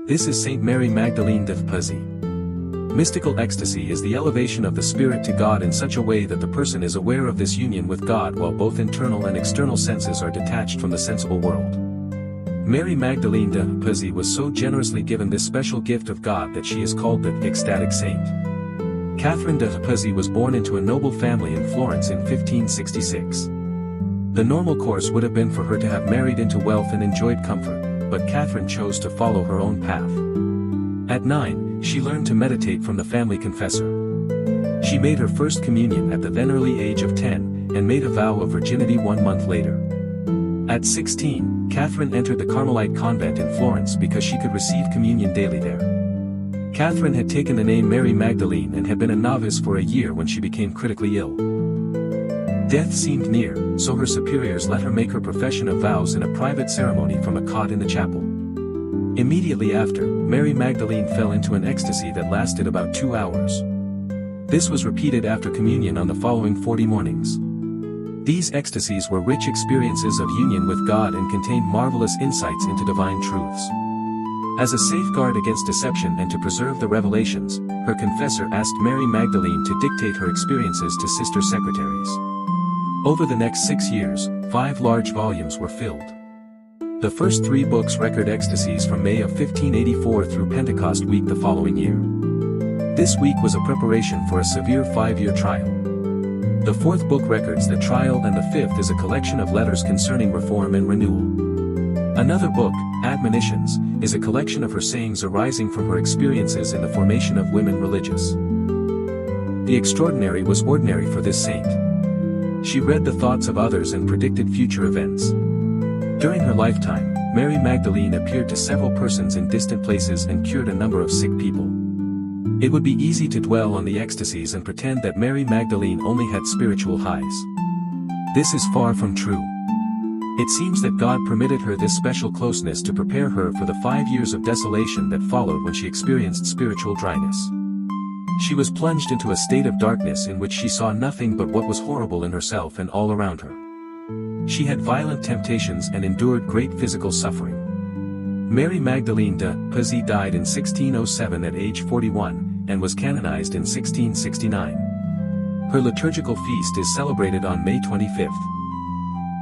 This is Saint Mary Magdalene de Pazzi. Mystical ecstasy is the elevation of the spirit to God in such a way that the person is aware of this union with God while both internal and external senses are detached from the sensible world. Mary Magdalene de Pazzi was so generously given this special gift of God that she is called the ecstatic saint. Catherine de Pazzi was born into a noble family in Florence in 1566. The normal course would have been for her to have married into wealth and enjoyed comfort, but Catherine chose to follow her own path. At 9, she learned to meditate from the family confessor. She made her first communion at the then early age of 10, and made a vow of virginity 1 month later. At 16, Catherine entered the Carmelite convent in Florence because she could receive communion daily there. Catherine had taken the name Mary Magdalene and had been a novice for a year when she became critically ill. Death seemed near, so her superiors let her make her profession of vows in a private ceremony from a cot in the chapel. Immediately after, Mary Magdalene fell into an ecstasy that lasted about 2 hours. This was repeated after communion on the following 40 mornings. These ecstasies were rich experiences of union with God and contained marvelous insights into divine truths. As a safeguard against deception and to preserve the revelations, her confessor asked Mary Magdalene to dictate her experiences to sister secretaries. Over the next 6 years, 5 large volumes were filled. The first 3 books record ecstasies from May of 1584 through Pentecost week the following year. This week was a preparation for a severe 5-year trial. The 4th book records the trial, and the 5th is a collection of letters concerning reform and renewal. Another book, Admonitions, is a collection of her sayings arising from her experiences in the formation of women religious. The extraordinary was ordinary for this saint. She read the thoughts of others and predicted future events. During her lifetime, Mary Magdalene appeared to several persons in distant places and cured a number of sick people. It would be easy to dwell on the ecstasies and pretend that Mary Magdalene only had spiritual highs. This is far from true. It seems that God permitted her this special closeness to prepare her for the 5 years of desolation that followed when she experienced spiritual dryness. She was plunged into a state of darkness in which she saw nothing but what was horrible in herself and all around her. She had violent temptations and endured great physical suffering. Mary Magdalene de Pazzi died in 1607 at age 41, and was canonized in 1669. Her liturgical feast is celebrated on May 25th.